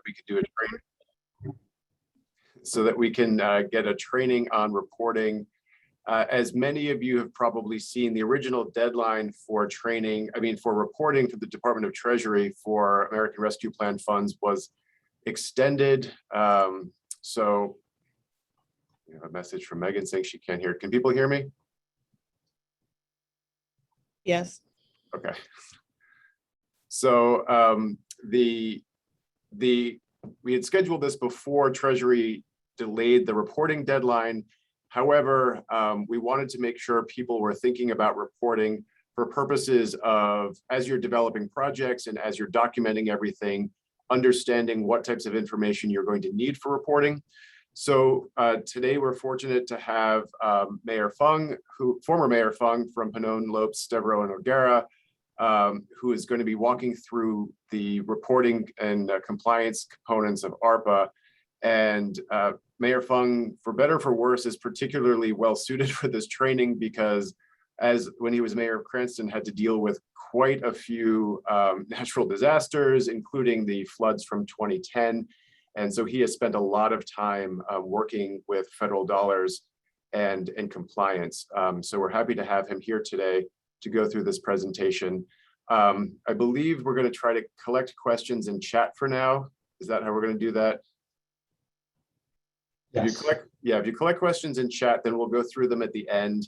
we could do a training, so that we can get a training on reporting. As many of you have probably seen, the original deadline for for reporting to the Department of Treasury for American Rescue Plan funds was extended. So we have a message from Megan saying she can't hear. Can people hear me? Yes. Okay. So we had scheduled this before Treasury delayed the reporting deadline. However, we wanted to make sure people were thinking about reporting for purposes of, as you're developing projects and as you're documenting everything, understanding what types of information you're going to need for reporting. So today we're fortunate to have Mayor Fung, former Mayor Fung from Panone, Lopes, Devereaux, and O'Gara, who is going to be walking through the reporting and compliance components of ARPA. And Mayor Fung, for better or for worse, is particularly well suited for this training because when he was mayor of Cranston, had to deal with quite a few natural disasters, including the floods from 2010. And so he has spent a lot of time working with federal dollars and compliance. So we're happy to have him here today to go through this presentation. I believe we're going to try to collect questions in chat for now. Is that how we're going to do that? Yes. If you collect questions in chat, then we'll go through them at the end.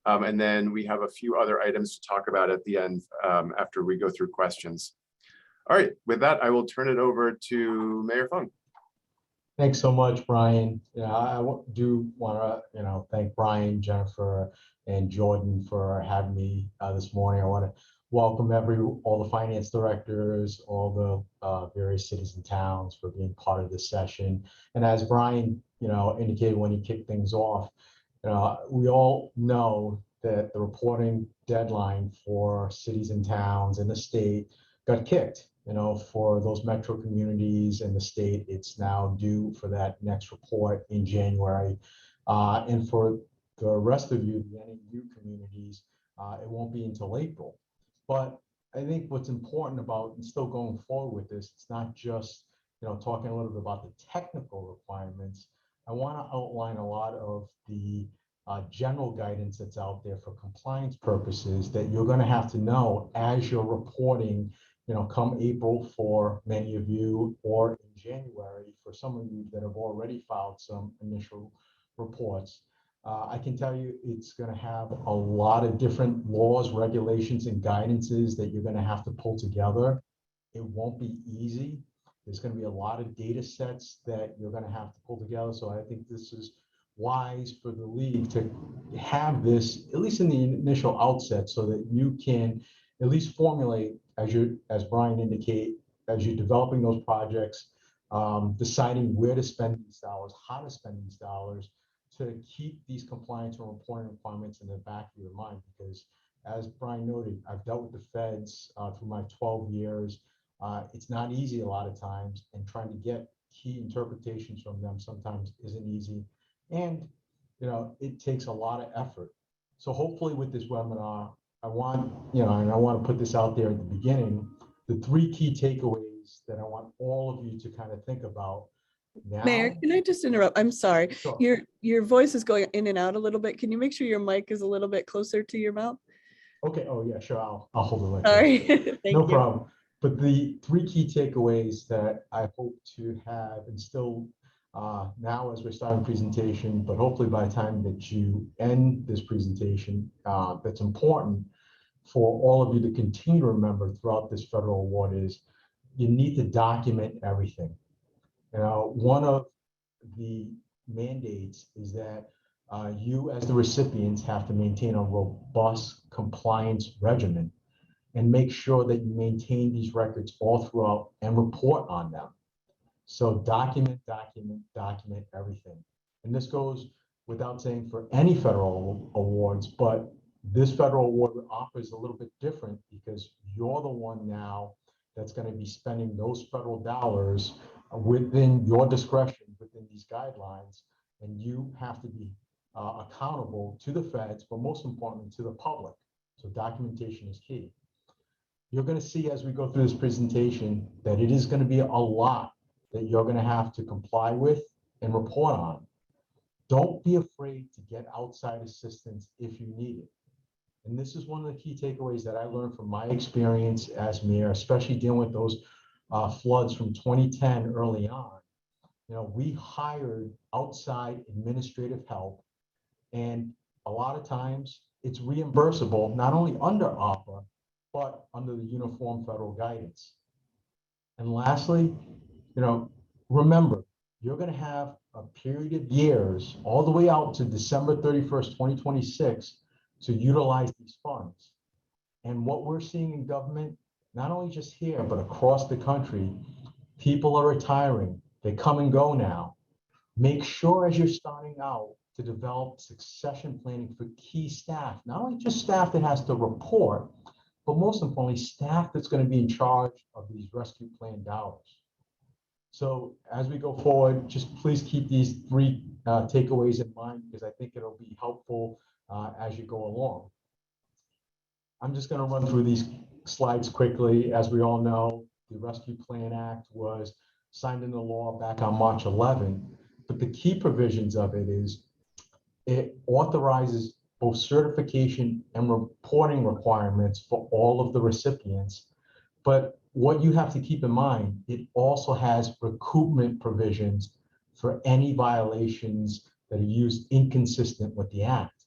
And then we have a few other items to talk about at the end after we go through questions. All right, with that, I will turn it over to Mayor Fung. Thanks so much, Brian. I do want to, thank Brian, Jennifer, and Jordan for having me this morning. I want to welcome all the finance directors, all the various cities and towns for being part of this session. And as Brian, indicated when he kicked things off, we all know that the reporting deadline for cities and towns in the state got kicked. For those metro communities in the state, it's now due for that next report in January. And for the rest of you, the NAU communities, it won't be until April. But I think what's important about and still going forward with this, it's not just, talking a little bit about the technical requirements. I want to outline a lot of the general guidance that's out there for compliance purposes that you're going to have to know as you're reporting, come April for many of you, or in January for some of you that have already filed some initial reports. I can tell you it's going to have a lot of different laws, regulations, and guidances that you're going to have to pull together. It won't be easy. There's going to be a lot of data sets that you're going to have to pull together. So I think this is wise for the league to have this, at least in the initial outset, so that you can at least formulate, as Brian indicated, as you're developing those projects, deciding where to spend these dollars, how to spend these dollars, to keep these compliance and reporting requirements in the back of your mind. Because as Brian noted, I've dealt with the feds through my 12 years. It's not easy a lot of times, and trying to get key interpretations from them sometimes isn't easy. And, it takes a lot of effort. So hopefully with this webinar, I want, and I want to put this out there at the beginning, the 3 key takeaways that I want all of you to kind of think about now. Mayor, can I just interrupt? I'm sorry. Sure. Your voice is going in and out a little bit. Can you make sure your mic is a little bit closer to your mouth? Okay. Oh yeah, sure. I'll hold it like Sorry. that. Thank No you. problem. But the 3 key takeaways that I hope to have instilled now as we're starting presentation, but hopefully by the time that you end this presentation, that's important for all of you to continue to remember throughout this federal award is you need to document everything. One of the mandates is that you as the recipients have to maintain a robust compliance regimen and make sure that you maintain these records all throughout and report on them. So document everything. And this goes without saying for any federal awards, but this federal award offers a little bit different because you're the one now that's going to be spending those federal dollars within your discretion, within these guidelines, and you have to be accountable to the feds, but most importantly to the public. So documentation is key. You're going to see as we go through this presentation that it is going to be a lot that you're going to have to comply with and report on. Don't be afraid to get outside assistance if you need it. And this is one of the key takeaways that I learned from my experience as mayor, especially dealing with those floods from 2010 early on. You know, we hired outside administrative help, and a lot of times it's reimbursable, not only under APRA, but under the uniform federal guidance. And lastly, you know, remember, you're going to have a period of years all the way out to December 31st, 2026 to utilize these funds. And what we're seeing in government, not only just here, but across the country, people are retiring. They come and go now. Make sure as you're starting out to develop succession planning for key staff, not only just staff that has to report, but most importantly, staff that's going to be in charge of these rescue plan dollars. So as we go forward, just please keep these three takeaways in mind, because I think it'll be helpful as you go along. I'm just going to run through these slides quickly. As we all know, the Rescue Plan Act was signed into law back on March 11, but the key provisions of it is it authorizes both certification and reporting requirements for all of the recipients. But what you have to keep in mind, it also has recoupment provisions for any violations that are used inconsistent with the act.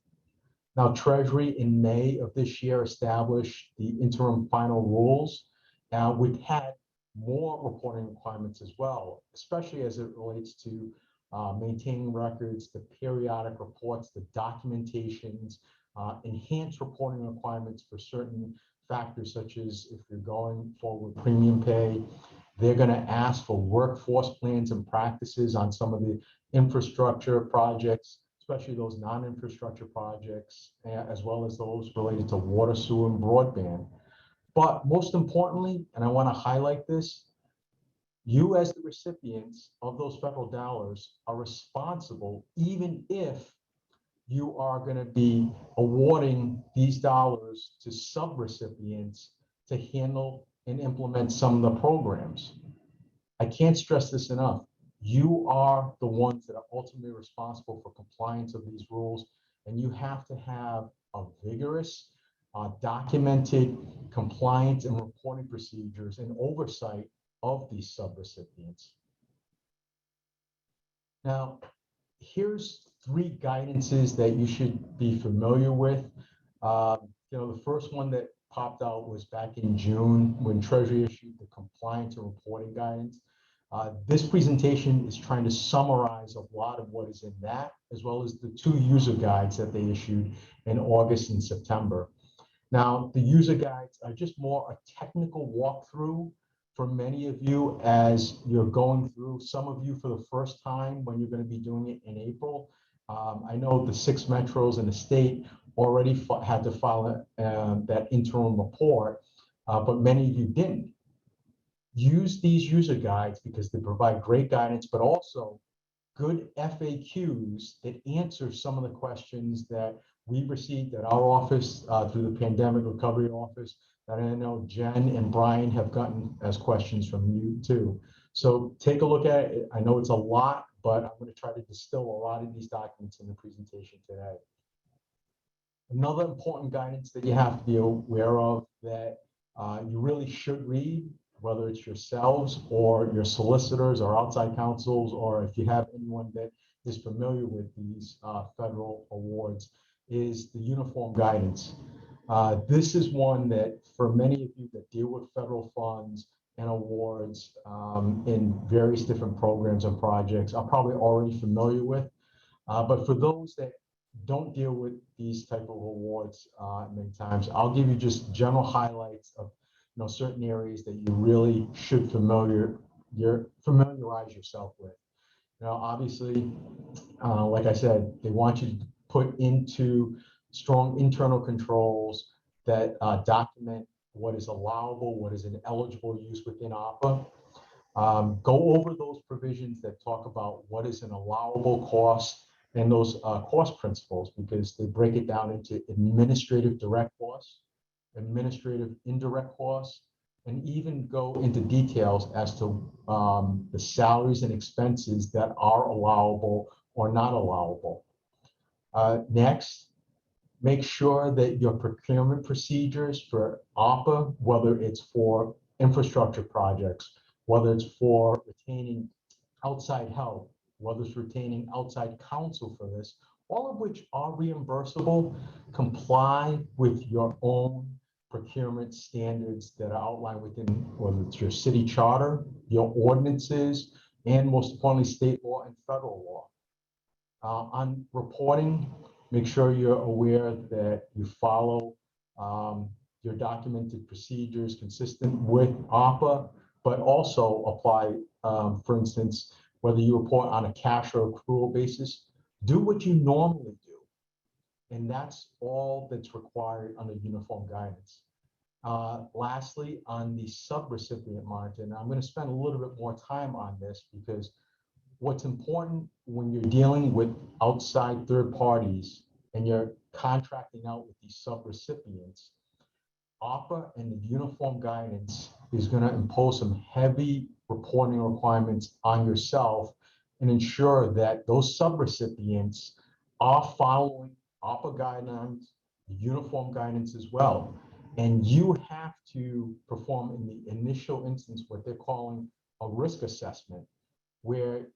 Now, Treasury in May of this year established the interim final rules, which had more reporting requirements as well, especially as it relates to maintaining records, the periodic reports, the documentations, enhanced reporting requirements for certain factors, such as if you're going forward with premium pay. They're going to ask for workforce plans and practices on some of the infrastructure projects, especially those non-infrastructure projects, as well as those related to water, sewer, and broadband. But most importantly, and I want to highlight this, you as the recipients of those federal dollars are responsible, even if you are going to be awarding these dollars to sub-recipients to handle and implement some of the programs. I can't stress this enough. You are the ones that are ultimately responsible for compliance of these rules, and you have to have a vigorous, documented compliance and reporting procedures and oversight of these sub-recipients. Now, here's three guidances that you should be familiar with. The first one that popped out was back in June when Treasury issued the compliance and reporting guidance. This presentation is trying to summarize a lot of what is in that, as well as the two user guides that they issued in August and September. Now, the user guides are just more a technical walkthrough for many of you as you're going through, some of you for the first time when you're going to be doing it in April. I know the 6 metros in the state already had to file that interim report, but many of you didn't. Use these user guides because they provide great guidance, but also good FAQs that answer some of the questions that we received at our office through the Pandemic Recovery Office, that I know Jen and Brian have gotten as questions from you too. So take a look at it. I know it's a lot, but I'm going to try to distill a lot of these documents in the presentation today. Another important guidance that you have to be aware of that you really should read, whether it's yourselves or your solicitors or outside counsels, or if you have anyone that is familiar with these federal awards, is the uniform guidance. This is one that for many of you that deal with federal funds and awards in various different programs and projects are probably already familiar with. But for those that don't deal with these type of awards many times, I'll give you just general highlights of certain areas that you really should familiarize yourself with. Obviously, like I said, they want you to put into strong internal controls that document what is allowable, what is an eligible use within APRA. Go over those provisions that talk about what is an allowable cost and those cost principles, because they break it down into administrative direct costs, administrative indirect costs, and even go into details as to the salaries and expenses that are allowable or not allowable. Next, make sure that your procurement procedures for APRA, whether it's for infrastructure projects, whether it's for retaining outside help, whether it's retaining outside counsel for this, all of which are reimbursable, comply with your own procurement standards that are outlined within, whether it's your city charter, your ordinances, and most importantly, state law and federal law. On reporting, make sure you're aware that you follow your documented procedures consistent with APA, but also apply, for instance, whether you report on a cash or accrual basis, do what you normally do. And that's all that's required under uniform guidance. Lastly, on the subrecipient margin, I'm going to spend a little bit more time on this because what's important when you're dealing with outside third parties and you're contracting out with these subrecipients, APRA and the uniform guidance is going to impose some heavy reporting requirements on yourself and ensure that those subrecipients are following APRA guidelines, the uniform guidance as well. And you have to perform in the initial instance what they're calling a risk assessment, where,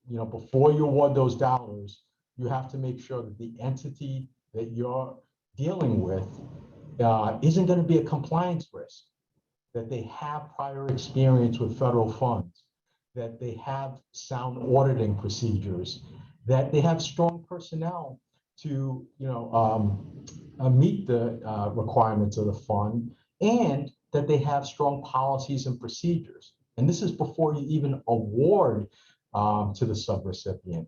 you know, before you award those dollars, you have to make sure that the entity that you're dealing with isn't going to be a compliance risk, that they have prior experience with federal funds, that they have sound auditing procedures, that they have strong personnel to, you know, meet the requirements of the fund, and that they have strong policies and procedures. And this is before you even award to the subrecipient.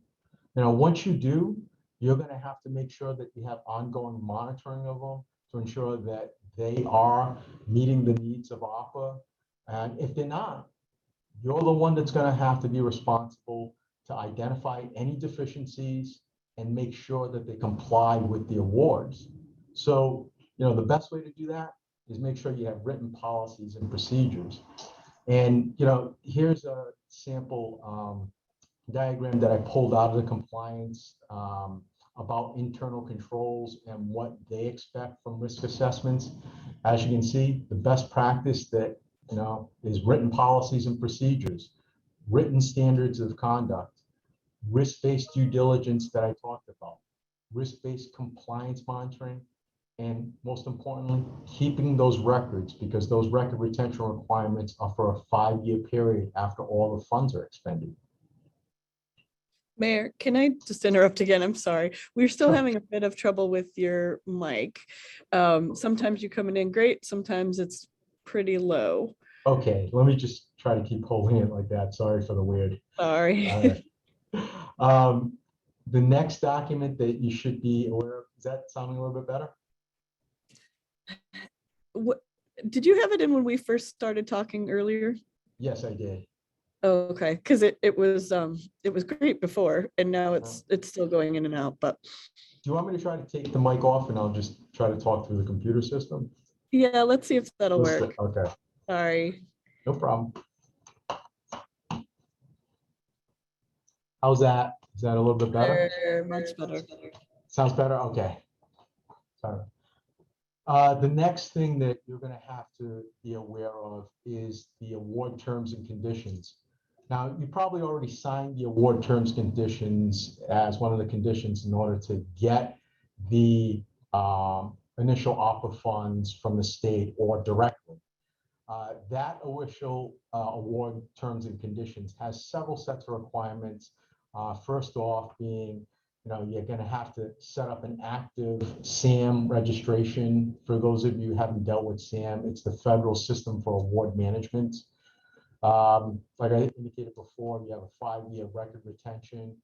Now, once you do, you're going to have to make sure that you have ongoing monitoring of them to ensure that they are meeting the needs of APA. And if they're not, you're the one that's going to have to be responsible to identify any deficiencies and make sure that they comply with the awards. So, you know, the best way to do that is make sure you have written policies and procedures. And, you know, here's a sample diagram that I pulled out of the compliance about internal controls and what they expect from risk assessments. As you can see, the best practice that, you know, is written policies and procedures, written standards of conduct, risk-based due diligence that I talked about, risk-based compliance monitoring, and most importantly, keeping those records, because those record retention requirements are for a 5-year period after all the funds are expended. Mayor, can I just interrupt again? I'm sorry. We're still Sure. having a bit of trouble with your mic. Sometimes you're coming in great, sometimes it's pretty low. Okay, let me just try to keep holding it like that. Sorry for the weird. Sorry. All right. The next document that you should be aware of, is that sounding a little bit better? What, did you have it in when we first started talking earlier? Yes, I did. Oh, okay, because it was great before, and now it's still going in and out. But Do you want me to try to take the mic off and I'll just try to talk through the computer system? yeah, let's see if that'll work. Okay, Sorry. no problem. How's that? Is that a little bit better? Much better. Sounds better? Okay. Sorry. The next thing that you're going to have to be aware of is the award terms and conditions. Now, you probably already signed the award terms conditions as one of the conditions in order to get the initial APRA funds from the state or directly. That initial award terms and conditions has several sets of requirements. First off being, you know, you're going to have to set up an active SAM registration. For those of you who haven't dealt with SAM, it's the Federal System for Award Management. Like I indicated before, you have a 5-year record retention.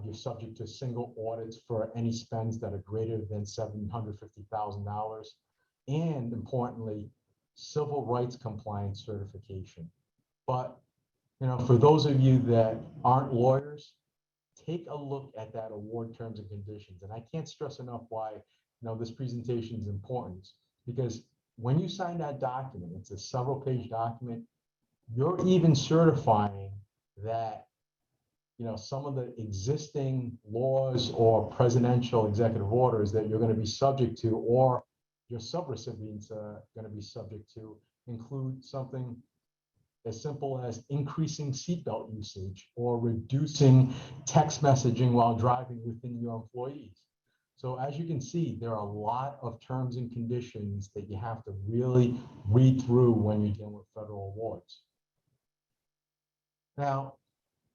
You're subject to single audits for any spends that are greater than $750,000. And importantly, civil rights compliance certification. But, you know, for those of you that aren't lawyers, take a look at that award terms and conditions. And I can't stress enough why, you know, this presentation is important, because when you sign that document, it's a several page document, you're even certifying that, you know, some of the existing laws or presidential executive orders that you're going to be subject to, or your subrecipients are going to be subject to, include something as simple as increasing seatbelt usage or reducing text messaging while driving within your employees. So as you can see, there are a lot of terms and conditions that you have to really read through when you're dealing with federal awards. Now,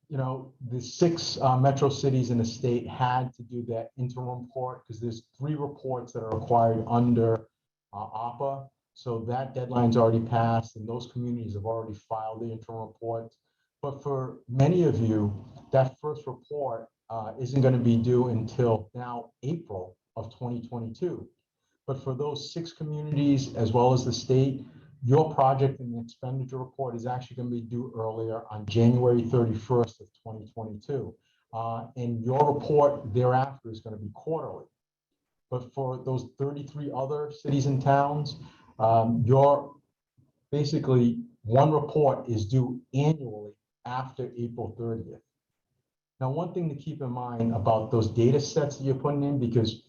you know, the 6 metro cities in the state had to do that interim report because there's 3 reports that are required under APRA. So that deadline's already passed and those communities have already filed the interim reports. But for many of you, that first report isn't going to be due until now April of 2022. But for those 6 communities, as well as the state, your project and expenditure report is actually going to be due earlier on January 31st of 2022. And your report thereafter is going to be quarterly. But for those 33 other cities and towns, your basically one report is due annually after April 30th. Now, one thing to keep in mind about those data sets that you're putting in, because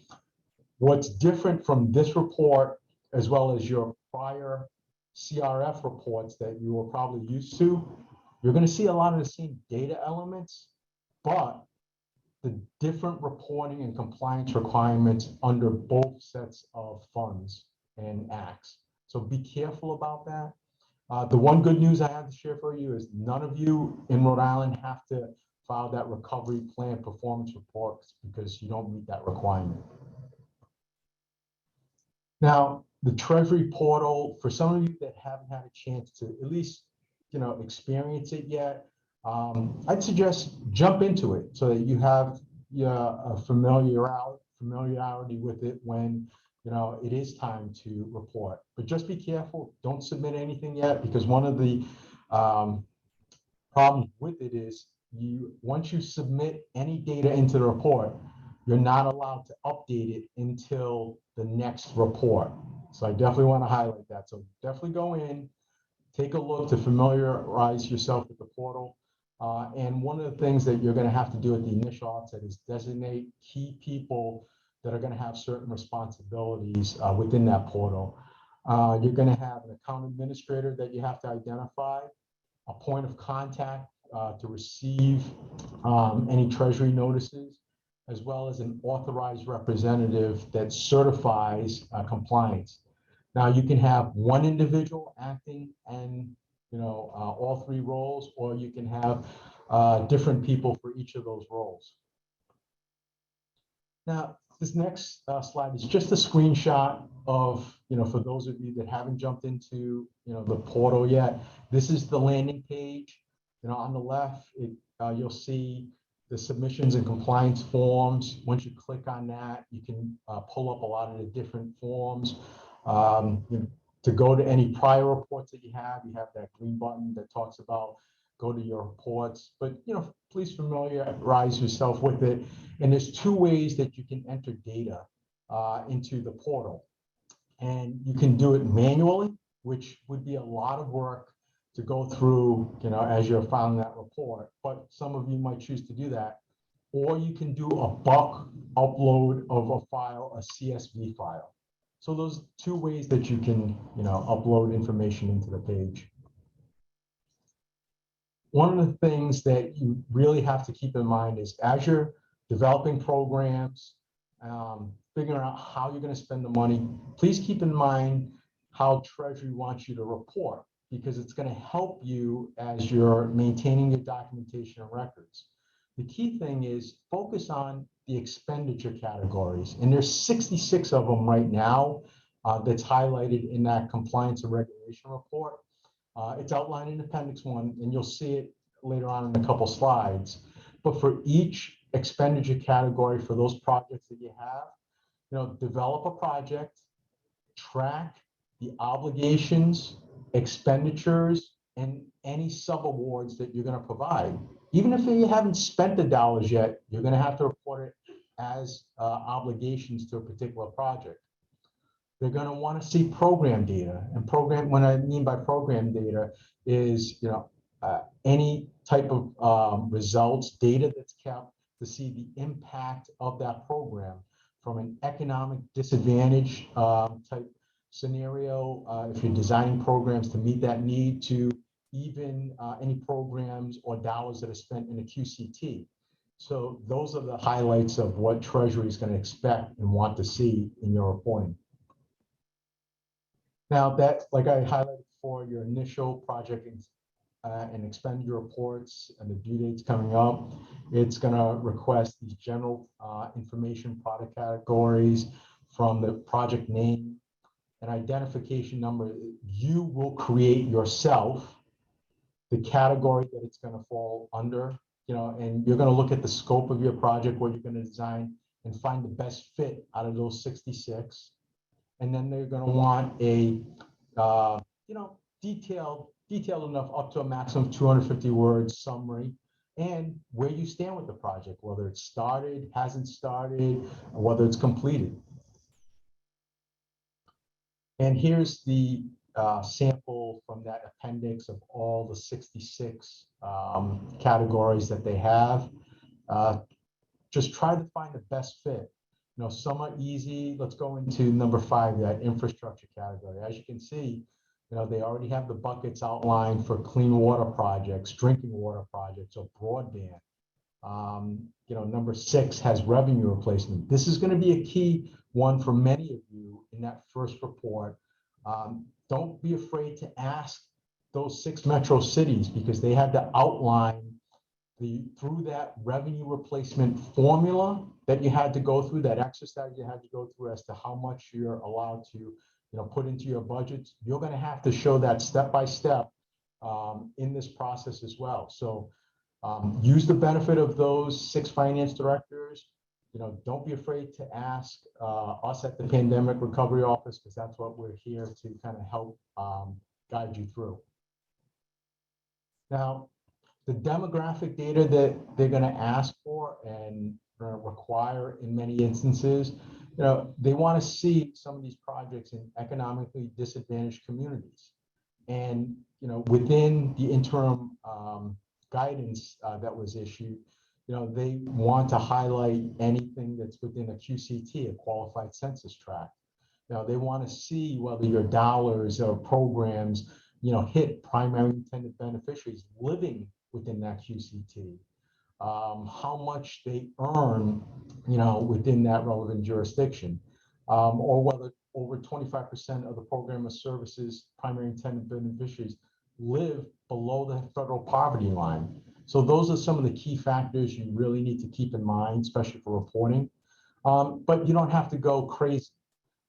what's different from this report, as well as your prior CRF reports that you were probably used to, you're going to see a lot of the same data elements, but the different reporting and compliance requirements under both sets of funds and acts. So be careful about that. The one good news I have to share for you is none of you in Rhode Island have to file that recovery plan performance report because you don't meet that requirement. Now, the Treasury portal, for some of you that haven't had a chance to at least, you know, experience it yet, I'd suggest jump into it so that you have a familiarity with it when, you know, it is time to report. But just be careful, don't submit anything yet, because one of the problems with it is once you submit any data into the report, you're not allowed to update it until the next report. So I definitely want to highlight that. So definitely go in, take a look to familiarize yourself with the portal. And one of the things that you're going to have to do at the initial outset is designate key people that are going to have certain responsibilities within that portal. You're going to have an account administrator that you have to identify, a point of contact to receive any Treasury notices, as well as an authorized representative that certifies compliance. Now, you can have one individual acting and, you know, all 3 roles, or you can have different people for each of those roles. Now, this next slide is just a screenshot of, you know, for those of you that haven't jumped into, you know, the portal yet, this is the landing page. You know, on the left, you'll see the submissions and compliance forms. Once you click on that, you can pull up a lot of the different forms. You know, to go to any prior reports that you have that green button that talks about go to your reports. But, you know, please familiarize yourself with it. And there's 2 ways that you can enter data into the portal. And you can do it manually, which would be a lot of work to go through, you know, as you're filing that report. But some of you might choose to do that. Or you can do a bulk upload of a file, a CSV file. So those 2 ways that you can, you know, upload information into the page. One of the things that you really have to keep in mind is as you're developing programs, figuring out how you're going to spend the money, please keep in mind how Treasury wants you to report, because it's going to help you as you're maintaining your documentation and records. The key thing is focus on the expenditure categories, and there's 66 of them right now that's highlighted in that compliance and regulation report. It's outlined in Appendix 1, and you'll see it later on in a couple slides. But for each expenditure category for those projects that you have, you know, develop a project, track the obligations, expenditures, and any subawards that you're going to provide. Even if you haven't spent the dollars yet, you're going to have to report it as obligations to a particular project. They're going to want to see program data. And program, what I mean by program data is, any type of results, data that's kept to see the impact of that program from an economic disadvantage type scenario, if you're designing programs to meet that need, to even any programs or dollars that are spent in a QCT. So those are the highlights of what Treasury is going to expect and want to see in your reporting. Now that, like I highlighted for your initial project and expenditure reports and the due dates coming up, it's going to request these general information product categories from the project name and identification number. You will create yourself the category that it's going to fall under, and you're going to look at the scope of your project, what you're going to design, and find the best fit out of those 66. And then they're going to want a, detailed enough up to a maximum of 250 words summary, and where you stand with the project, whether it's started, hasn't started, or whether it's completed. And here's the sample from that appendix of all the 66 categories that they have. Just try to find the best fit. Some are easy. Let's go into number 5, that infrastructure category. As you can see, they already have the buckets outlined for clean water projects, drinking water projects, or broadband. Number 6 has revenue replacement. This is going to be a key one for many of you in that first report. Don't be afraid to ask those 6 metro cities, because they had to outline through that revenue replacement formula that you had to go through, that exercise you had to go through as to how much you're allowed to put into your budgets. You're going to have to show that step by step in this process as well. So use the benefit of those 6 finance directors. Don't be afraid to ask us at the Pandemic Recovery Office, because that's what we're here to kind of help guide you through. Now, the demographic data that they're going to ask for and require in many instances, they want to see some of these projects in economically disadvantaged communities. And, within the interim guidance that was issued, they want to highlight anything that's within a QCT, a qualified census tract. They want to see whether your dollars or programs, hit primary intended beneficiaries living within that QCT, how much they earn, within that relevant jurisdiction, or whether over 25% of the program or services primary intended beneficiaries live below the federal poverty line. So those are some of the key factors you really need to keep in mind, especially for reporting. But you don't have to go crazy.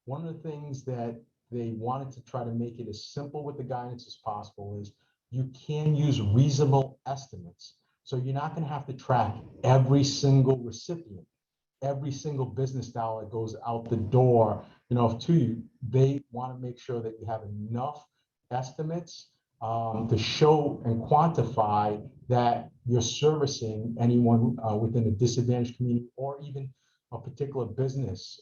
One of the things that they wanted to try to make it as simple with the guidance as possible is you can use reasonable estimates. So you're not going to have to track every single recipient, every single business dollar that goes out the door, to you. They want to make sure that you have enough estimates to show and quantify that you're servicing anyone within a disadvantaged community, or even a particular business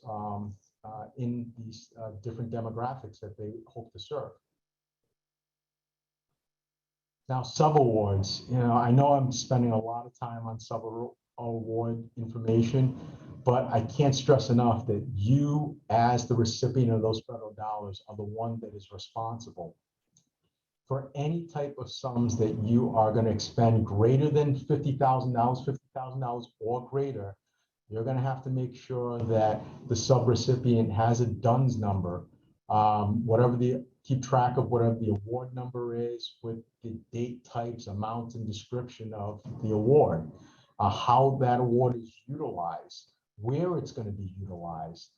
in these different demographics that they hope to serve. Now, subawards, I know I'm spending a lot of time on subaward information, but I can't stress enough that you, as the recipient of those federal dollars, are the one that is responsible for any type of sums that you are going to expend greater than $50,000 or greater. You're going to have to make sure that the subrecipient has a DUNS number, keep track of whatever the award number is, with the date, types, amounts, and description of the award, how that award is utilized, where it's going to be utilized.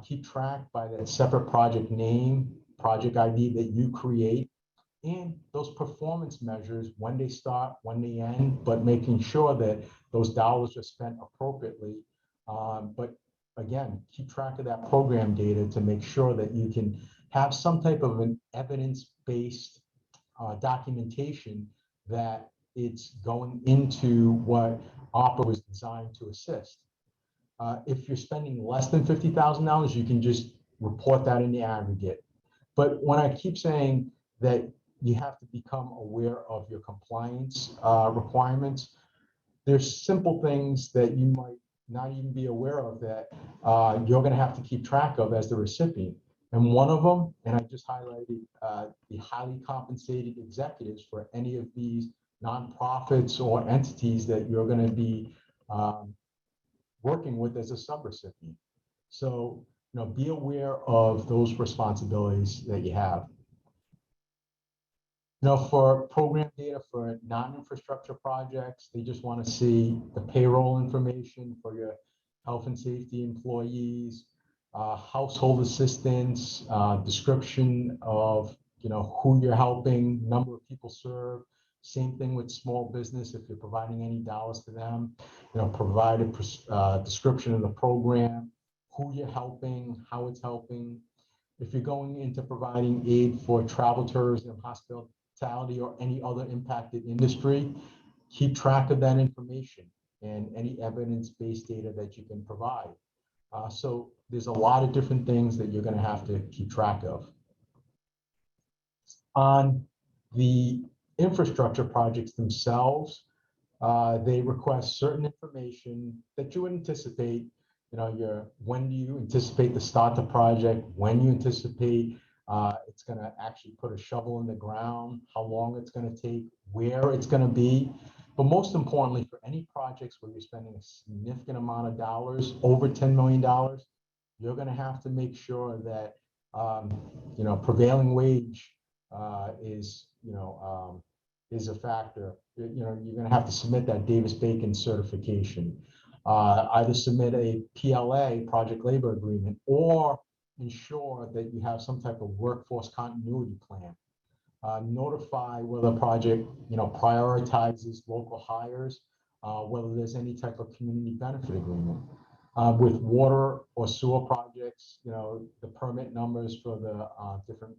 Keep track by that separate project name, project ID that you create, and those performance measures, when they start, when they end, but making sure that those dollars are spent appropriately. But again, keep track of that program data to make sure that you can have some type of an evidence-based documentation that it's going into what APRA was designed to assist. If you're spending less than $50,000, you can just report that in the aggregate. But when I keep saying that you have to become aware of your compliance requirements, there's simple things that you might not even be aware of that you're going to have to keep track of as the recipient. And one of them, and I just highlighted the highly compensated executives for any of these nonprofits or entities that you're going to be working with as a subrecipient. So, be aware of those responsibilities that you have. For program data for non-infrastructure projects, they just want to see the payroll information for your health and safety employees, household assistance, description of who you're helping, number of people served. Same thing with small business. If you're providing any dollars to them, provide a description of the program, who you're helping, how it's helping. If you're going into providing aid for travel, tourism, hospitality, or any other impacted industry, keep track of that information and any evidence-based data that you can provide. So there's a lot of different things that you're going to have to keep track of. On the infrastructure projects themselves, they request certain information that you would anticipate. When do you anticipate to start the project? When you anticipate it's going to actually put a shovel in the ground? How long it's going to take? Where it's going to be? But most importantly, for any projects where you're spending a significant amount of dollars, over $10 million, you're going to have to make sure that prevailing wage is a factor. You're going to have to submit that Davis-Bacon certification, either submit a PLA, project labor agreement, or ensure that you have some type of workforce continuity plan. Notify whether the project prioritizes local hires, whether there's any type of community benefit agreement. With water or sewer projects, the permit numbers for the different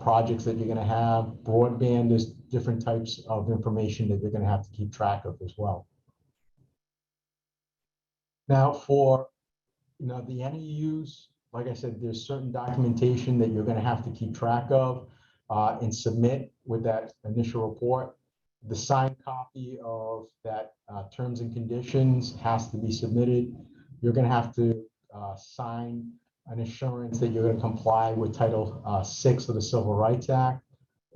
projects that you're going to have. Broadband, there's different types of information that you're going to have to keep track of as well. Now for the NEUs, like I said, there's certain documentation that you're going to have to keep track of and submit with that initial report. The signed copy of that terms and conditions has to be submitted. You're going to have to sign an assurance that you're going to comply with Title VI of the Civil Rights Act,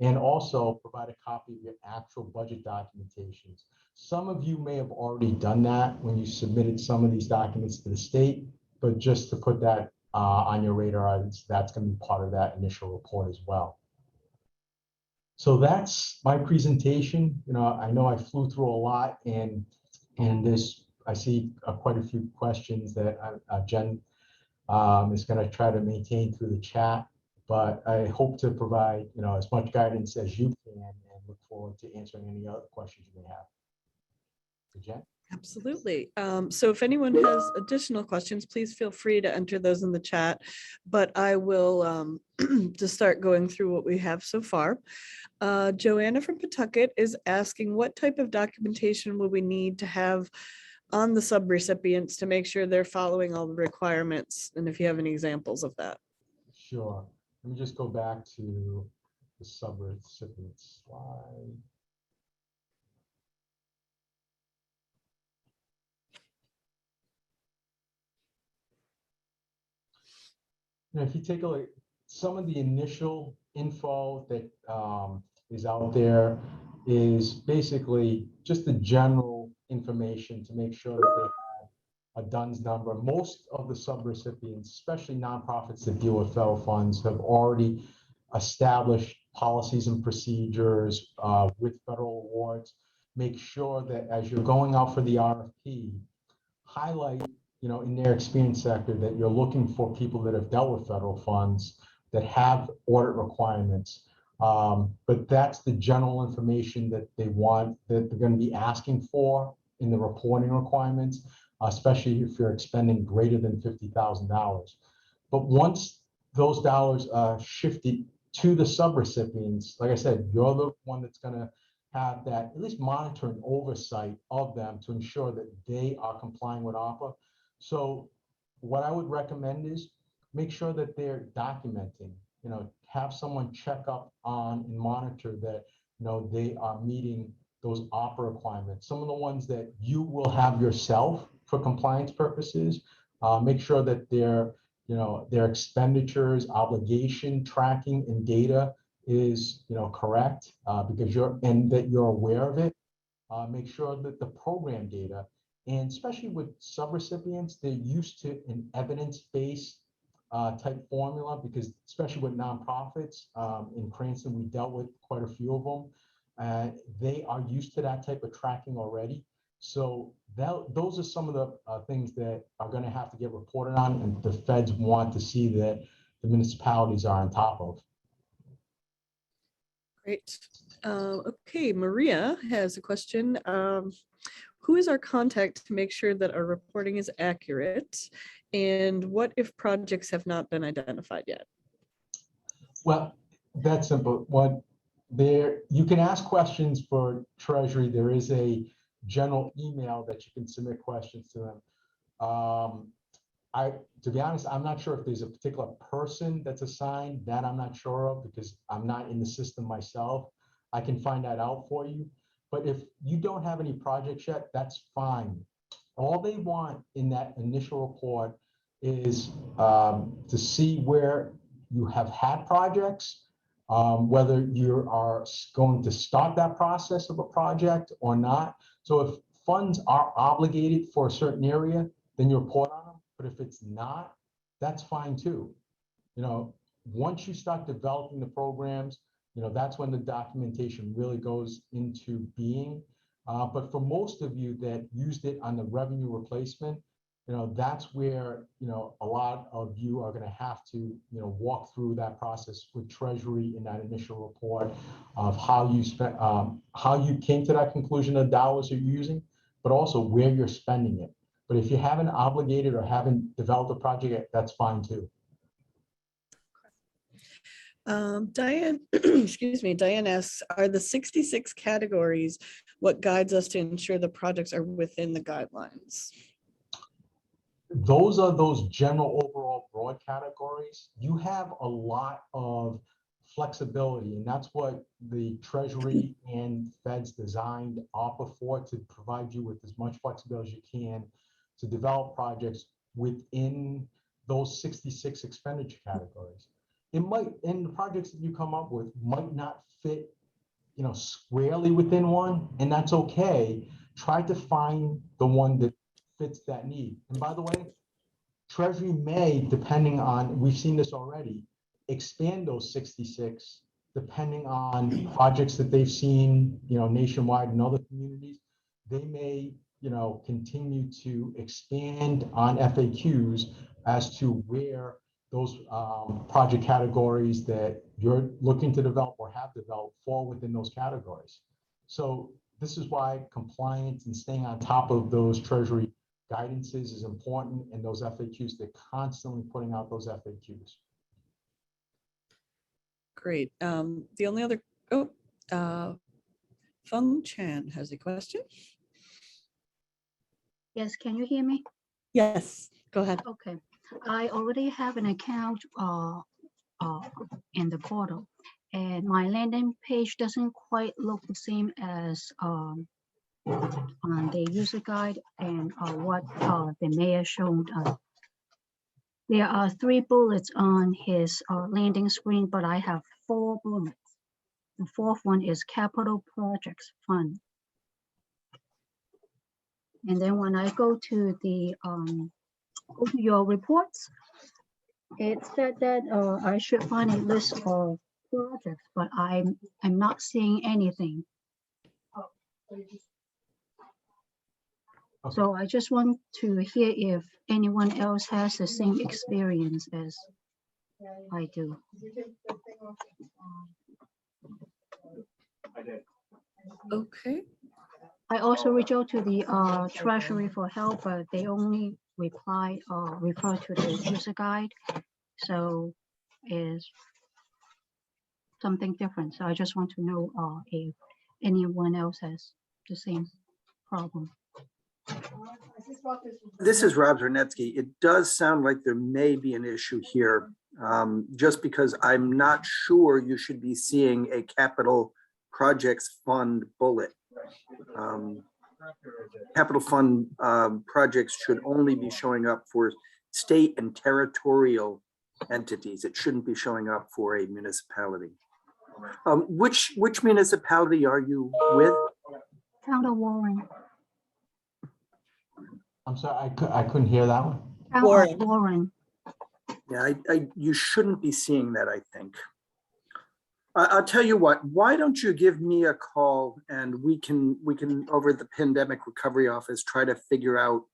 and also provide a copy of your actual budget documentations. Some of you may have already done that when you submitted some of these documents to the state, but just to put that on your radar, that's going to be part of that initial report as well. So that's my presentation. I know I flew through a lot, and I see quite a few questions that Jen is going to try to maintain through the chat, but I hope to provide as much guidance as you can, and look forward to answering any other questions you may have. So Jen? Absolutely. So if anyone has additional questions, please feel free to enter those in the chat, but I will just start going through what we have so far. Joanna from Pawtucket is asking, what type of documentation will we need to have on the subrecipients to make sure they're following all the requirements? And if you have any examples of that. Sure. Let me just go back to the subrecipient slide. If you take a look, some of the initial info that is out there is basically just the general information to make sure that they have a DUNS number. Most of the subrecipients, especially nonprofits that deal with federal funds, have already established policies and procedures with federal awards. Make sure that as you're going out for the RFP, highlight in their experience sector that you're looking for people that have dealt with federal funds, that have audit requirements. But that's the general information that they want, that they're going to be asking for in the reporting requirements, especially if you're expending greater than $50,000. But once those dollars are shifted to the subrecipients, like I said, you're the one that's going to have that at least monitoring oversight of them to ensure that they are complying with APRA. So what I would recommend is make sure that they're documenting, have someone check up on and monitor that, they are meeting those APRA requirements. Some of the ones that you will have yourself for compliance purposes, make sure that their expenditures, obligation tracking and data is, correct, because that you're aware of it. Make sure that the program data, and especially with subrecipients, they're used to an evidence-based type formula, because especially with nonprofits, in Cranston, we dealt with quite a few of them. They are used to that type of tracking already. So those are some of the things that are going to have to get reported on, and the feds want to see that the municipalities are on top of. Great. Okay, Maria has a question. Who is our contact to make sure that our reporting is accurate? And what if projects have not been identified yet? Well, that's simple. You can ask questions for Treasury. There is a general email that you can submit questions to them. To be honest, I'm not sure if there's a particular person that's assigned. That I'm not sure of, because I'm not in the system myself. I can find that out for you. But if you don't have any projects yet, that's fine. All they want in that initial report is to see where you have had projects, whether you are going to start that process of a project or not. So if funds are obligated for a certain area, then you report on them. But if it's not, that's fine too. Once you start developing the programs, that's when the documentation really goes into being. But for most of you that used it on the revenue replacement, that's where, a lot of you are going to have to, walk through that process with Treasury in that initial report of how you spent, how you came to that conclusion of dollars you're using, but also where you're spending it. But if you haven't obligated or haven't developed a project yet, that's fine too. Diane, excuse me, Diane asks, are the 66 categories what guides us to ensure the projects are within the guidelines? Those are those general overall broad categories. You have a lot of flexibility, and that's what the Treasury and Feds designed APRA for, to provide you with as much flexibility as you can to develop projects within those 66 expenditure categories. It might, and the projects that you come up with might not fit, squarely within one, and that's okay. Try to find the one that fits that need. And by the way, Treasury may, depending on, we've seen this already, expand those 66 depending on projects that they've seen, nationwide in other communities. They may, continue to expand on FAQs as to where those project categories that you're looking to develop or have developed fall within those categories. So this is why compliance and staying on top of those Treasury guidances is important, and those FAQs, they're constantly putting out those FAQs. Great. The only other, Fung Chan has a question. Yes, can you hear me? Yes, go ahead. Okay, I already have an account in the portal, and my landing page doesn't quite look the same as on the user guide and what the mayor showed us. There are 3 bullets on his landing screen, but I have 4 bullets. The 4th one is Capital Projects Fund. And then when I go to the go to your reports, it said that I should find a list of projects, but I'm not seeing anything. Okay. So I just want to hear if anyone else has the same experience as I do. Okay. I also reach out to the Treasury for help, but they only refer to the user guide. So is something different. So I just want to know if anyone else has the same problem. This is Rob Zernetsky. It does sound like there may be an issue here, just because I'm not sure you should be seeing a capital projects fund bullet. Capital fund projects should only be showing up for state and territorial entities. It shouldn't be showing up for a municipality. Which municipality are you with? Town of Warren. I'm sorry, I couldn't hear that one. Town Warren. of Warren. Yeah, you shouldn't be seeing that, I think. I'll tell you what, why don't you give me a call and we can over at the Pandemic Recovery Office, try to figure out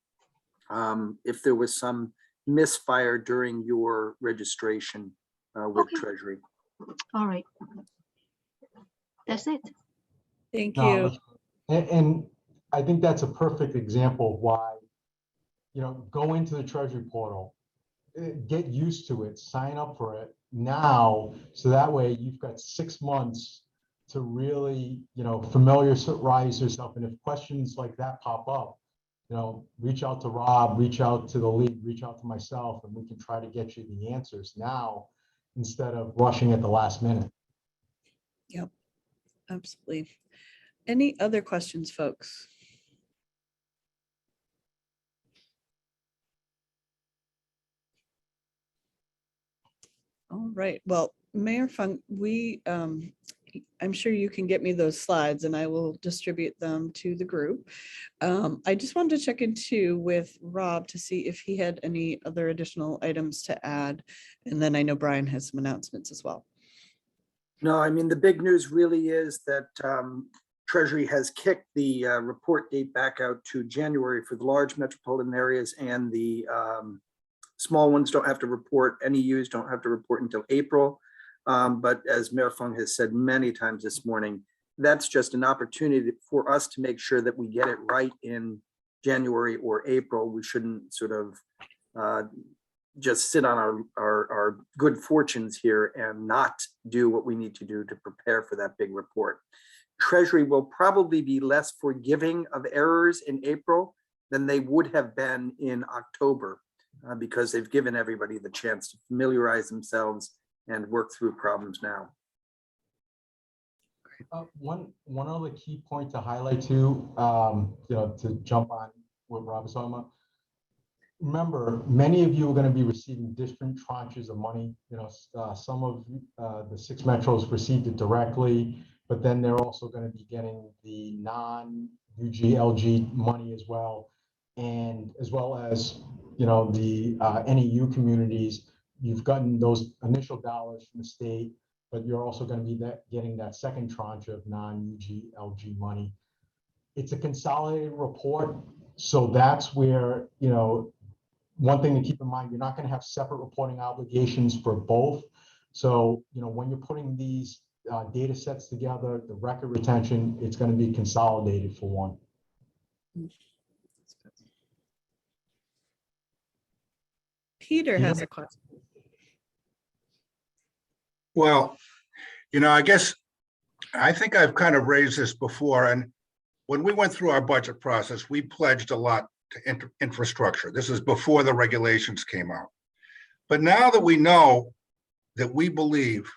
if there was some misfire during your registration with Okay. Treasury. All right. That's it. Thank No, you. and I think that's a perfect example of why, go into the Treasury portal, get used to it, sign up for it now, so that way you've got 6 months to really, familiarize yourself. And if questions like that pop up, reach out to Rob, reach out to the league, reach out to myself, and we can try to get you the answers now instead of rushing at the last minute. Yep, absolutely. Any other questions, folks? All right, well, Mayor Fung, I'm sure you can get me those slides and I will distribute them to the group. I just wanted to check in too with Rob to see if he had any other additional items to add. And then I know Brian has some announcements as well. No, I mean, the big news really is that Treasury has kicked the report date back out to January for the large metropolitan areas, and the small ones don't have to report, NEUs don't have to report until April. But as Mayor Fung has said many times this morning, that's just an opportunity for us to make sure that we get it right in January or April. We shouldn't sort of just sit on our good fortunes here and not do what we need to do to prepare for that big report. Treasury will probably be less forgiving of errors in April than they would have been in October, because they've given everybody the chance to familiarize themselves and work through problems now. One other key point to highlight too, to jump on what Rob was talking about. Remember, many of you are going to be receiving different tranches of money. Some of the 6 metros received it directly, but then they're also going to be getting the non-UGLG money as well. And as well as, the NEU communities, you've gotten those initial dollars from the state, but you're also going to be getting that second tranche of non-UGLG money. It's a consolidated report. So that's where, one thing to keep in mind, you're not going to have separate reporting obligations for both. So, when you're putting these data sets together, the record retention, it's going to be consolidated for one. Peter has a question. Well, I think I've kind of raised this before. And when we went through our budget process, we pledged a lot to infrastructure. This is before the regulations came out. But now that we know that we believe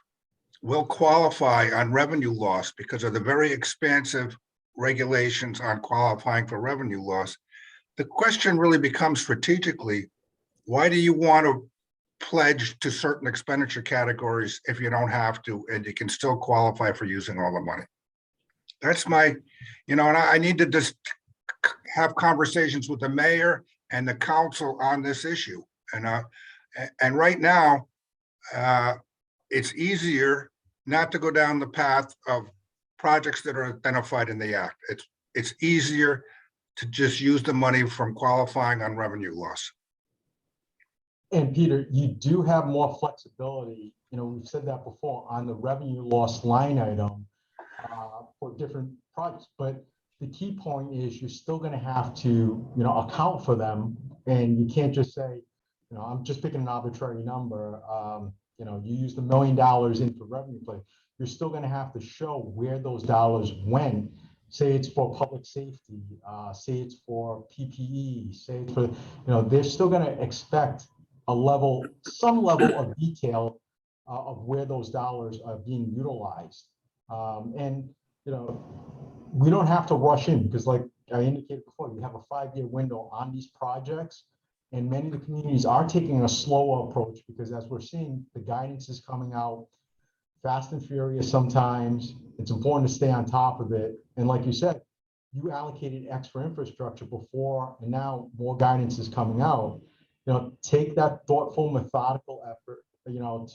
we'll qualify on revenue loss because of the very expansive regulations on qualifying for revenue loss, the question really becomes strategically, why do you want to pledge to certain expenditure categories if you don't have to, and you can still qualify for using all the money? That's my, and I need to just have conversations with the mayor and the council on this issue. And right now, it's easier not to go down the path of projects that are identified in the act. It's easier to just use the money from qualifying on revenue loss. And Peter, you do have more flexibility. We've said that before on the revenue loss line item for different projects. But the key point is you're still going to have to, account for them. And you can't just say, I'm just picking an arbitrary number. You used $1 million in for revenue play. You're still going to have to show where those dollars went. say it's for public safety, say it's for PPE, say it's for, they're still going to expect some level of detail of where those dollars are being utilized. And, we don't have to rush in because like I indicated before, you have a 5-year window on these projects. And many of the communities are taking a slower approach because as we're seeing, the guidance is coming out fast and furious sometimes. It's important to stay on top of it. And like you said, you allocated extra infrastructure before, and now more guidance is coming out. Take that thoughtful, methodical effort,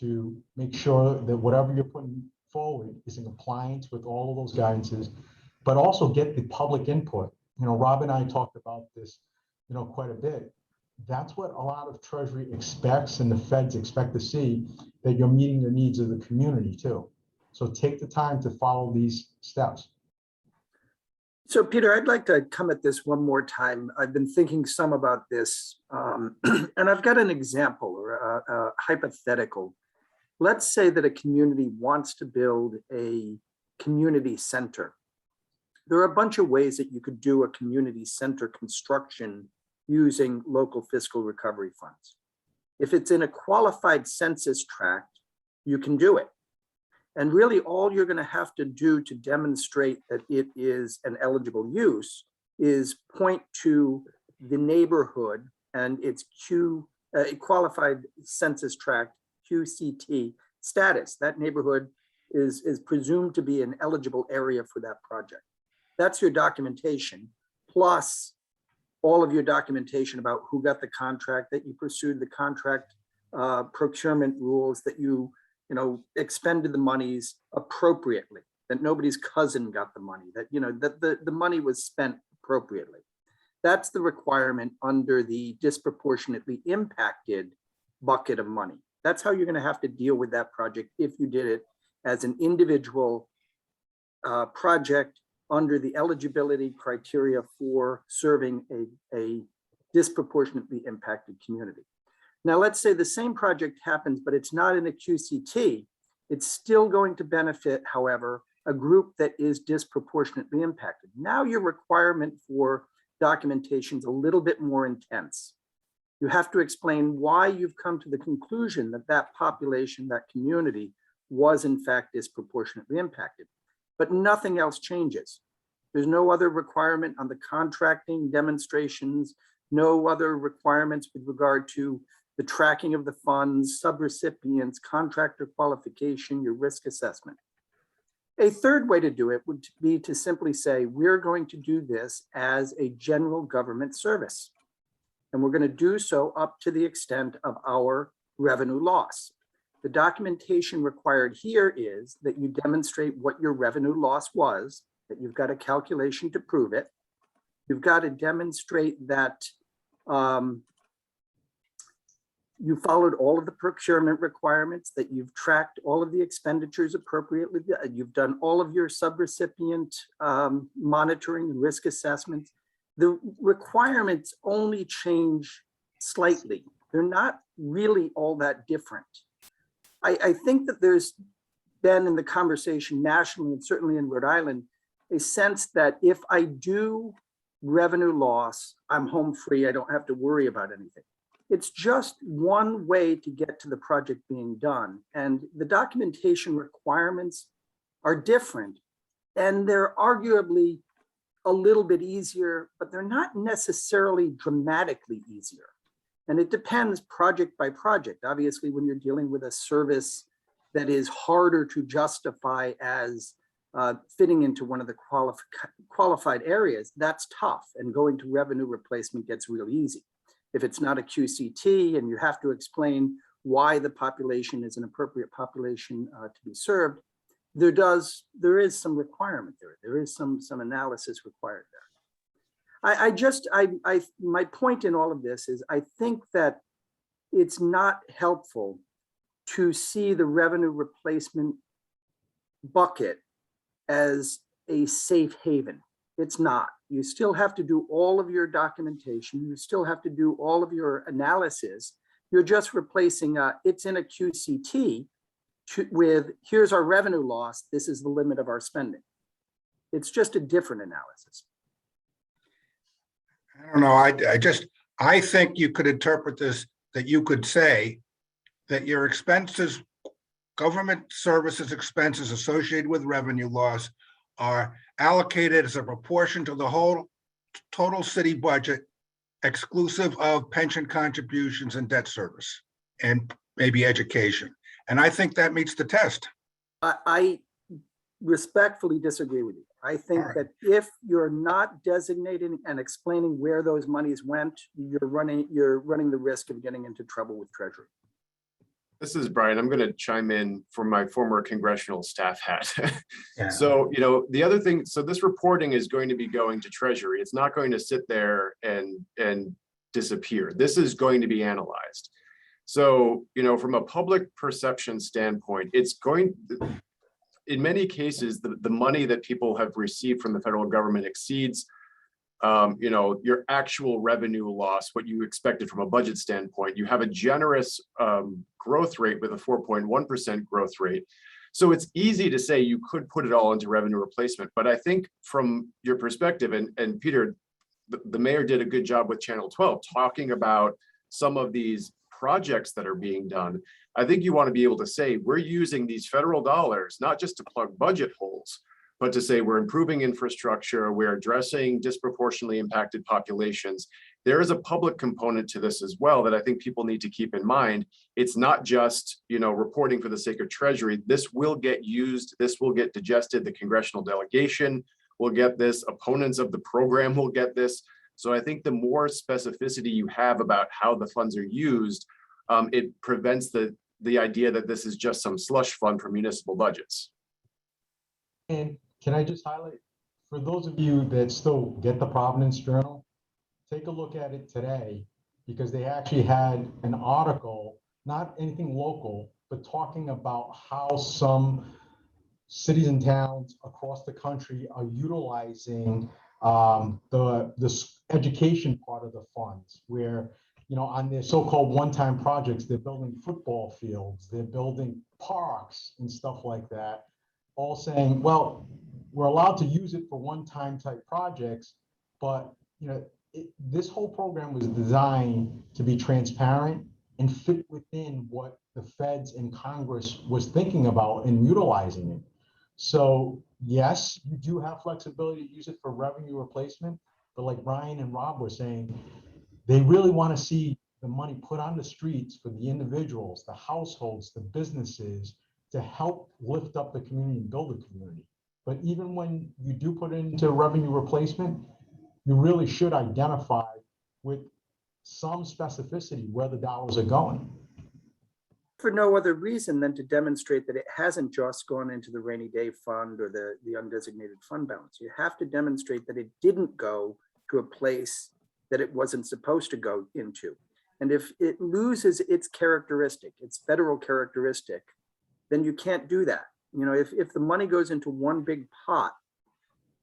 to make sure that whatever you're putting forward is in compliance with all of those guidances, but also get the public input. Rob and I talked about this, quite a bit. That's what a lot of Treasury expects and the feds expect to see, that you're meeting the needs of the community too. So take the time to follow these steps. So Peter, I'd like to come at this one more time. I've been thinking some about this, and I've got an example or a hypothetical. Let's say that a community wants to build a community center. There are a bunch of ways that you could do a community center construction using local fiscal recovery funds. If it's in a qualified census tract, you can do it. And really all you're going to have to do to demonstrate that it is an eligible use is point to the neighborhood and its qualified census tract QCT status. That neighborhood is presumed to be an eligible area for that project. That's your documentation, plus all of your documentation about who got the contract, that you pursued the contract procurement rules, that you expended the monies appropriately, that nobody's cousin got the money, that that the money was spent appropriately. That's the requirement under the disproportionately impacted bucket of money. That's how you're going to have to deal with that project if you did it as an individual project under the eligibility criteria for serving a disproportionately impacted community. Now, let's say the same project happens, but it's not in a QCT. It's still going to benefit, however, a group that is disproportionately impacted. Now your requirement for documentation is a little bit more intense. You have to explain why you've come to the conclusion that that population, that community, was in fact disproportionately impacted. But nothing else changes. There's no other requirement on the contracting demonstrations, no other requirements with regard to the tracking of the funds, subrecipients, contractor qualification, your risk assessment. A third way to do it would be to simply say, we're going to do this as a general government service. And we're going to do so up to the extent of our revenue loss. The documentation required here is that you demonstrate what your revenue loss was, that you've got a calculation to prove it. You've got to demonstrate that you followed all of the procurement requirements, that you've tracked all of the expenditures appropriately, you've done all of your subrecipient monitoring and risk assessments. The requirements only change slightly. They're not really all that different. I think that there's been in the conversation nationally and certainly in Rhode Island, a sense that if I do revenue loss, I'm home free, I don't have to worry about anything. It's just one way to get to the project being done. And the documentation requirements are different. And they're arguably a little bit easier, but they're not necessarily dramatically easier. And it depends project by project. Obviously, when you're dealing with a service that is harder to justify as fitting into one of the qualified areas, that's tough. And going to revenue replacement gets real easy. If it's not a QCT and you have to explain why the population is an appropriate population to be served, there is some requirement there. There is some analysis required there. My point in all of this is I think that it's not helpful to see the revenue replacement bucket as a safe haven. It's not. You still have to do all of your documentation. You still have to do all of your analysis. You're just replacing it's in a QCT with here's our revenue loss. This is the limit of our spending. It's just a different analysis. I don't know, I think you could interpret this, that you could say that your expenses, government services expenses associated with revenue loss are allocated as a proportion to the whole total city budget, exclusive of pension contributions and debt service, and maybe education. And I think that meets the test. I respectfully disagree with you. I think All right. that if you're not designating and explaining where those monies went, you're running the risk of getting into trouble with Treasury. This is Brian. I'm going to chime in from my former congressional staff hat. Yeah. So, the other thing, so this reporting is going to be going to Treasury. It's not going to sit there and disappear. This is going to be analyzed. So, from a public perception standpoint, it's going, in many cases, the money that people have received from the federal government exceeds your actual revenue loss, what you expected from a budget standpoint. You have a generous growth rate with a 4.1% growth rate. So it's easy to say you could put it all into revenue replacement. But I think from your perspective, and Peter, the mayor did a good job with Channel 12 talking about some of these projects that are being done. I think you want to be able to say we're using these federal dollars, not just to plug budget holes, but to say we're improving infrastructure, we're addressing disproportionately impacted populations. There is a public component to this as well that I think people need to keep in mind. It's not just, reporting for the sake of Treasury. This will get used, this will get digested. The congressional delegation will get this, opponents of the program will get this. So I think the more specificity you have about how the funds are used, it prevents the idea that this is just some slush fund for municipal budgets. And can I just highlight, for those of you that still get the Providence Journal, take a look at it today, because they actually had an article, not anything local, but talking about how some cities and towns across the country are utilizing the education part of the funds, where, on their so-called one-time projects, they're building football fields, they're building parks and stuff like that, all saying, well, we're allowed to use it for one-time type projects, but this whole program was designed to be transparent and fit within what the feds and Congress was thinking about and utilizing it. So yes, you do have flexibility to use it for revenue replacement, but like Brian and Rob were saying, they really want to see the money put on the streets for the individuals, the households, the businesses, to help lift up the community and build the community. But even when you do put it into revenue replacement, you really should identify with some specificity where the dollars are going. For no other reason than to demonstrate that it hasn't just gone into the rainy day fund or the undesignated fund balance. You have to demonstrate that it didn't go to a place that it wasn't supposed to go into. And if it loses its characteristic, its federal characteristic, then you can't do that. If the money goes into one big pot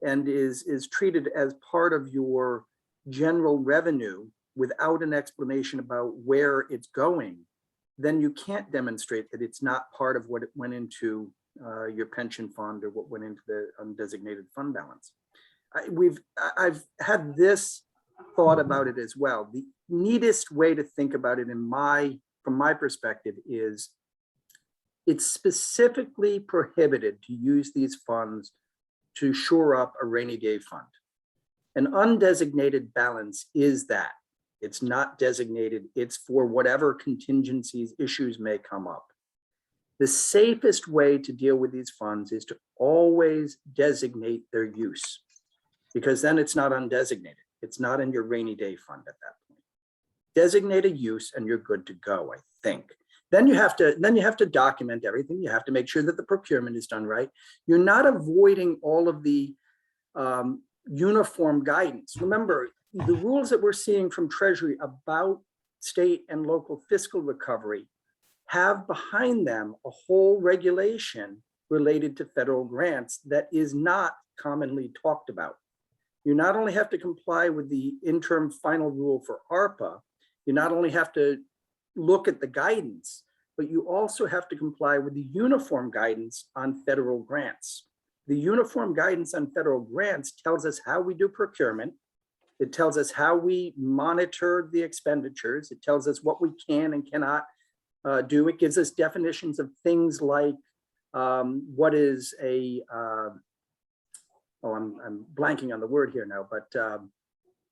and is treated as part of your general revenue without an explanation about where it's going, then you can't demonstrate that it's not part of what it went into your pension fund or what went into the undesignated fund balance. I've had this thought about it as well. The neatest way to think about it from my perspective is it's specifically prohibited to use these funds to shore up a rainy day fund. An undesignated balance is that. It's not designated, it's for whatever contingencies, issues may come up. The safest way to deal with these funds is to always designate their use, because then it's not undesignated. It's not in your rainy day fund at that point. Designate a use and you're good to go, I think. Then you have to document everything. You have to make sure that the procurement is done right. You're not avoiding all of the uniform guidance. Remember, the rules that we're seeing from Treasury about state and local fiscal recovery have behind them a whole regulation related to federal grants that is not commonly talked about. You not only have to comply with the interim final rule for ARPA, you not only have to look at the guidance, but you also have to comply with the uniform guidance on federal grants. The uniform guidance on federal grants tells us how we do procurement. It tells us how we monitor the expenditures. It tells us what we can and cannot do. It gives us definitions of things like what is a, I'm blanking on the word here now, but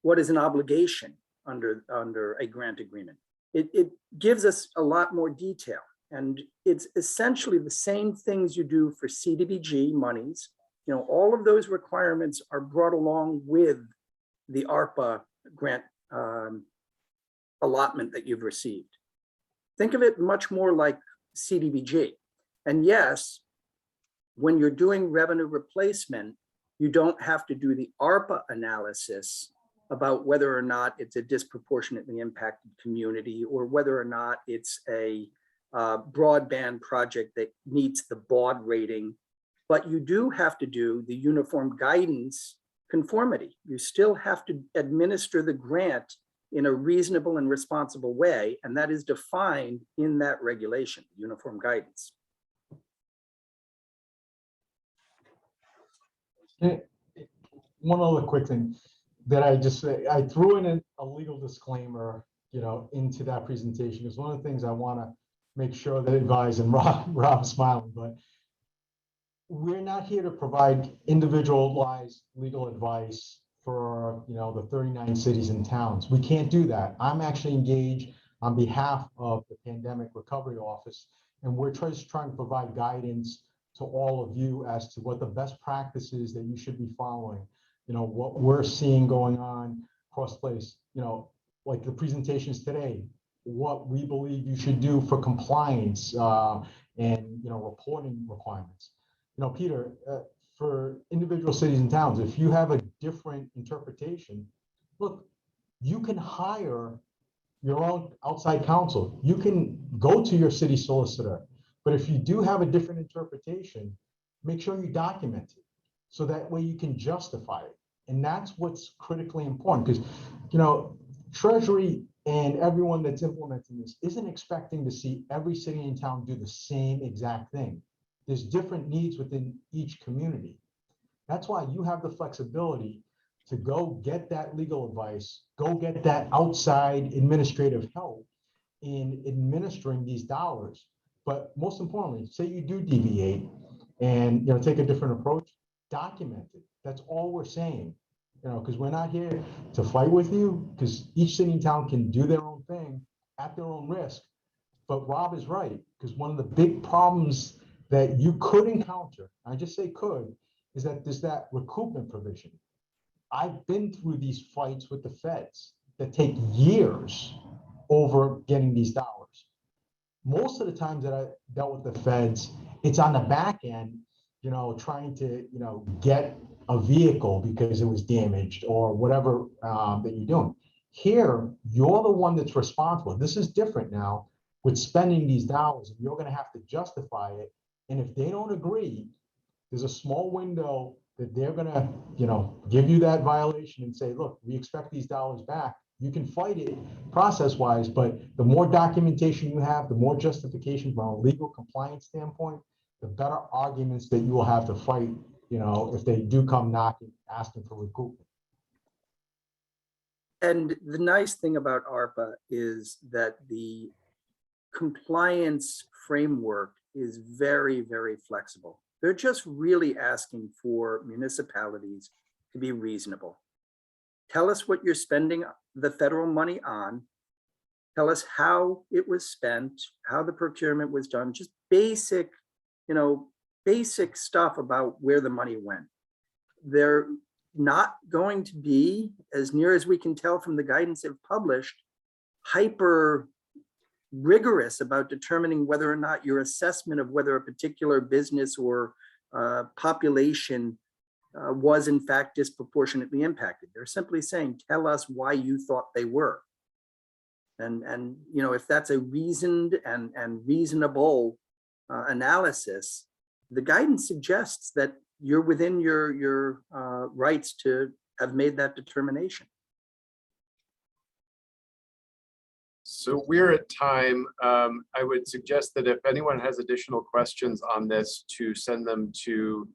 what is an obligation under a grant agreement? It gives us a lot more detail. And it's essentially the same things you do for CDBG monies. You know, all of those requirements are brought along with the ARPA grant allotment that you've received. Think of it much more like CDBG. And yes, when you're doing revenue replacement, you don't have to do the ARPA analysis about whether or not it's a disproportionately impacted community or whether or not it's a broadband project that meets the baud rating, but you do have to do the uniform guidance conformity. You still have to administer the grant in a reasonable and responsible way, and that is defined in that regulation, uniform guidance. One other quick thing that I threw in a legal disclaimer, into that presentation, because one of the things I want to make sure that advise, and Rob's smiling, but we're not here to provide individualized legal advice for, the 39 cities and towns. We can't do that. I'm actually engaged on behalf of the Pandemic Recovery Office, and we're just trying to provide guidance to all of you as to what the best practices that you should be following, what we're seeing going on across place, like the presentations today, what we believe you should do for compliance and reporting requirements. Peter, for individual cities and towns, if you have a different interpretation, look, you can hire your own outside counsel. You can go to your city solicitor, but if you do have a different interpretation, make sure you document it so that way you can justify it. And that's what's critically important, because Treasury and everyone that's implementing this isn't expecting to see every city and town do the same exact thing. There's different needs within each community. That's why you have the flexibility to go get that legal advice, go get that outside administrative help in administering these dollars. But most importantly, say you do deviate and take a different approach, document it. That's all we're saying. Because we're not here to fight with you, because each city and town can do their own thing at their own risk. But Rob is right, because one of the big problems that you could encounter, I just say could, is that there's that recoupment provision. I've been through these fights with the feds that take years over getting these dollars. Most of the times that I dealt with the feds, it's on the back end, trying to, get a vehicle because it was damaged or whatever that you're doing. Here, you're the one that's responsible. This is different now with spending these dollars, and you're going to have to justify it. And if they don't agree, there's a small window that they're going to, give you that violation and say, look, we expect these dollars back. You can fight it process-wise, but the more documentation you have, the more justification from a legal compliance standpoint, the better arguments that you will have to fight, if they do come knocking, asking for recoupment. And the nice thing about ARPA is that the compliance framework is very, very flexible. They're just really asking for municipalities to be reasonable. Tell us what you're spending the federal money on. Tell us how it was spent, how the procurement was done, just basic, basic stuff about where the money went. They're not going to be, as near as we can tell from the guidance they've published, hyper rigorous about determining whether or not your assessment of whether a particular business or population was in fact disproportionately impacted. They're simply saying, tell us why you thought they were. And if that's a reasoned and reasonable analysis, the guidance suggests that you're within your rights to have made that determination. So we're at time. I would suggest that if anyone has additional questions on this, to send them to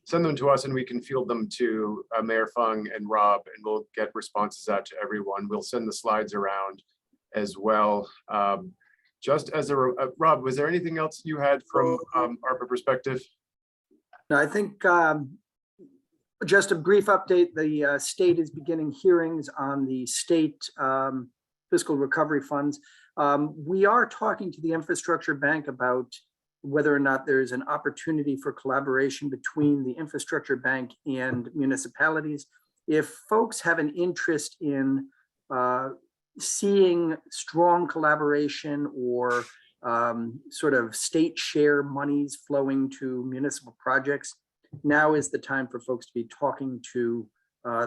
send them to us and we can field them to Mayor Fung and Rob, and we'll get responses out to everyone. We'll send the slides around as well. Just as Rob, was there anything else you had from ARPA perspective? No, I think just a brief update. The state is beginning hearings on the state fiscal recovery funds. We are talking to the infrastructure bank about whether or not there is an opportunity for collaboration between the infrastructure bank and municipalities. If folks have an interest in seeing strong collaboration or sort of state share monies flowing to municipal projects, now is the time for folks to be talking to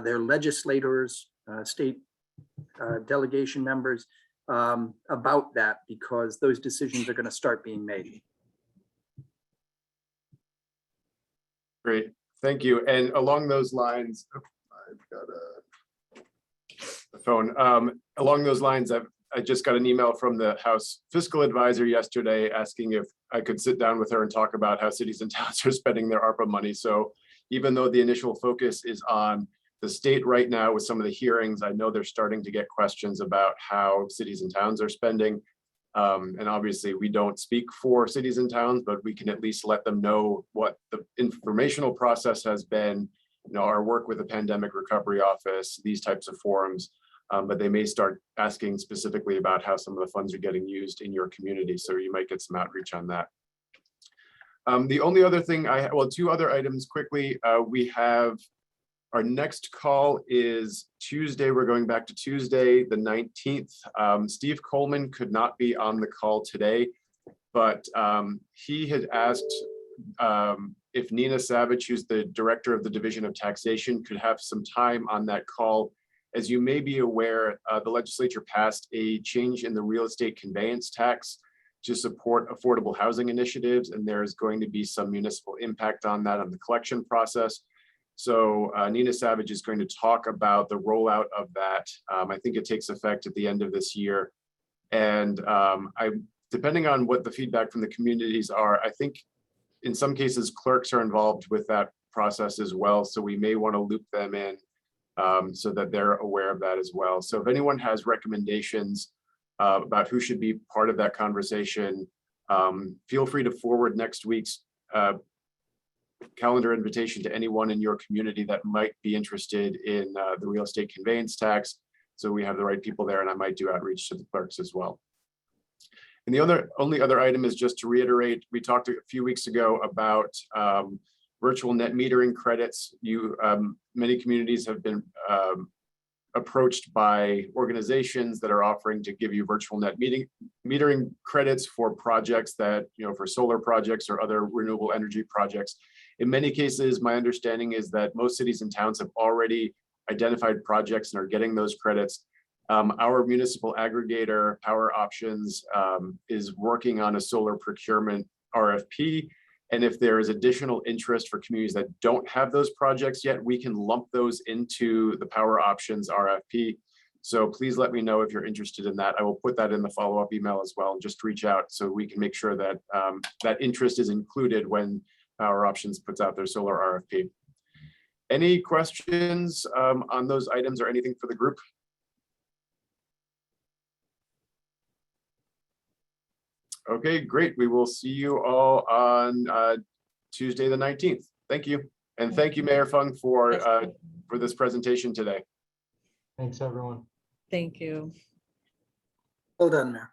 their legislators, state delegation members about that, because those decisions are going to start being made. Great, thank you. And along those lines, I've got a phone. Along those lines, I just got an email from the House Fiscal Advisor yesterday asking if I could sit down with her and talk about how cities and towns are spending their ARPA money. So even though the initial focus is on the state right now with some of the hearings, I know they're starting to get questions about how cities and towns are spending. And obviously we don't speak for cities and towns, but we can at least let them know what the informational process has been, you know, our work with the Pandemic Recovery Office, these types of forums. But they may start asking specifically about how some of the funds are getting used in your community. So you might get some outreach on that. The only other thing two other items quickly. We have our next call is Tuesday. We're going back to Tuesday, the 19th. Steve Coleman could not be on the call today, but he had asked if Nina Savage, who's the director of the Division of Taxation, could have some time on that call. As you may be aware, the legislature passed a change in the real estate conveyance tax to support affordable housing initiatives, and there's going to be some municipal impact on that on the collection process. So Nina Savage is going to talk about the rollout of that. I think it takes effect at the end of this year. And depending on what the feedback from the communities are, I think in some cases clerks are involved with that process as well. So we may want to loop them in so that they're aware of that as well. So if anyone has recommendations about who should be part of that conversation, feel free to forward next week's calendar invitation to anyone in your community that might be interested in the real estate conveyance tax. So we have the right people there, and I might do outreach to the clerks as well. And the only other item is just to reiterate, we talked a few weeks ago about virtual net metering credits. Many communities have been approached by organizations that are offering to give you virtual net metering credits for projects that, you know, for solar projects or other renewable energy projects. In many cases, my understanding is that most cities and towns have already identified projects and are getting those credits. Our municipal aggregator, Power Options, is working on a solar procurement RFP. And if there is additional interest for communities that don't have those projects yet, we can lump those into the Power Options RFP. So please let me know if you're interested in that. I will put that in the follow-up email as well. Just reach out so we can make sure that that interest is included when Power Options puts out their solar RFP. Any questions on those items or anything for the group? Okay, great. We will see you all on Tuesday, the 19th. Thank you. And thank you, Mayor Fung, for this presentation today. Thanks, everyone. Thank you. Well done, Mayor.